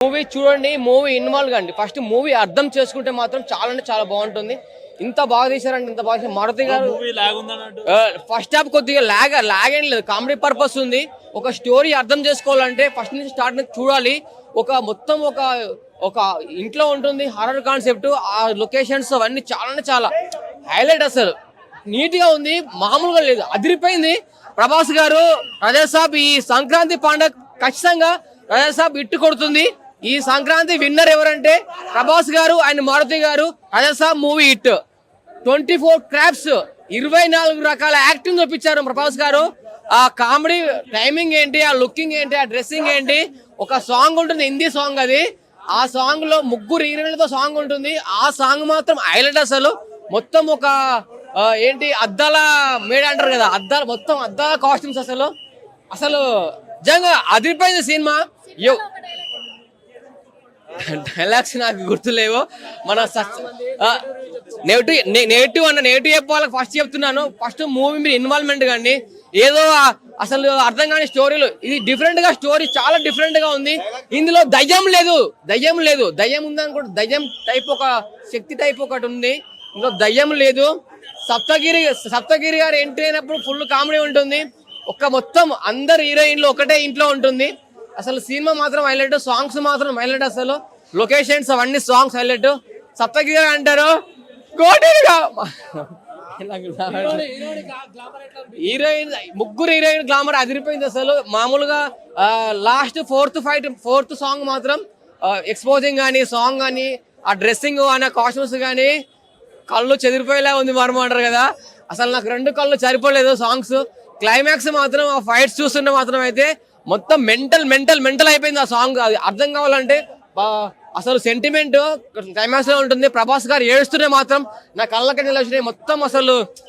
Movie చూడండి, movie involve కండి. First movie అర్థం చేసుకుంటే మాత్రం చాలా అంటే చాలా బాగుంటుంది. ఇంత బాగా తీశారంటే ఇంత బాగా. మారుతి గారు ఫస్ట్ హాఫ్ కొద్దిగా లాగ్ ఏం లేదు, కామెడీ పర్పస్ ఉంది. ఒక స్టోరీ అర్థం చేసుకోవాలంటే ఫస్ట్ నుంచి స్టార్ట్ నుంచి చూడాలి. మొత్తం ఒక ఇంట్లో ఉంటుంది, హారర్ కాన్సెప్ట్, ఆ లొకేషన్స్ అవన్నీ చాలా అంటే చాలా హైలైట్. అసలు నీట్ గా ఉంది, మామూలుగా లేదు, అదిరిపోయింది. ప్రభాస్ గారు రాజాసాబ్ ఈ సంక్రాంతి పండుగ ఖచ్చితంగా రాజాసాబ్ ఇట్టు కొడుతుంది. ఈ సంక్రాంతి విన్నర్ ఎవరంటే ప్రభాస్ గారు అండ్ మారుతి గారు. Raja Saab movie hit. 24 క్రాప్స్, 24 రకాల యాక్టింగ్ చూపించారు ప్రభాస్ గారు. ఆ కామెడీ టైమింగ్ ఏంటి, ఆ లుకింగ్ ఏంటి, ఆ డ్రెస్సింగ్ ఏంటి. ఒక సాంగ్ ఉంటుంది, హిందీ సాంగ్ అది. ఆ సాంగ్ లో 3 హీరోయిన్లతో సాంగ్ ఉంటుంది. ఆ సాంగ్ మాత్రం హైలైట్. అసలు మొత్తం ఏంటి అద్దాల మేడ అంటారు కదా, అద్దాలు మొత్తం అద్దాల కాస్ట్యూమ్స్. అసలు నిజంగా అదిరిపోయింది సినిమా. డైలాగ్స్ నాకు గుర్తులేవు. మన నెగిటివ్ చెప్పాలి. ఫస్ట్ చెప్తున్నాను, ఫస్ట్ మూవీ మీరు ఇన్వాల్వ్మెంట్ కానీ ఏదో అసలు అర్థం కాని స్టోరీలు. ఇది డిఫరెంట్ గా స్టోరీ చాలా డిఫరెంట్ గా ఉంది. ఇందులో దయ్యం లేదు. దయ్యం ఉందనుకోండి, దయ్యం టైప్ ఒక శక్తి టైప్ ఒకటి ఉంది. ఇందులో దయ్యం లేదు. సప్తగిరి గారు ఎంట్రీ అయినప్పుడు ఫుల్ కామెడీ ఉంటుంది. మొత్తం అందరు హీరోయిన్లు ఒకటే ఇంట్లో ఉంటుంది. అసలు సినిమా మాత్రం హైలైట్, సాంగ్స్ మాత్రం హైలైట్. అసలు లొకేషన్స్ అవన్నీ సాంగ్స్ హైలైట్. సప్తగిరి అంటారు హీరోయిన్, 3 హీరోయిన్ గ్లామర్ అదిరిపోయింది. అసలు మామూలుగా లాస్ట్ ఫోర్త్ సాంగ్ మాత్రం ఎక్స్పోజింగ్ కానీ, సాంగ్ కానీ, ఆ డ్రెస్సింగ్ అనే కాస్ట్యూమ్స్ కానీ కళ్ళు చెదిరిపోయేలా ఉంది అంటారు కదా. అసలు నాకు 2 కళ్ళు సరిపోలేదు. సాంగ్స్ క్లైమాక్స్ మాత్రం, ఆ ఫైట్స్ చూస్తుంటే మాత్రం అయితే మొత్తం మెంటల్ అయిపోయింది ఆ సాంగ్. అది అర్థం కావాలంటే అసలు సెంటిమెంట్ క్లైమాక్స్ లో ఉంటుంది. ప్రభాస్ గారు ఏడుస్తూనే మాత్రం నా కళ్ళకి నిలవచ్చినాయి మొత్తం. అసలు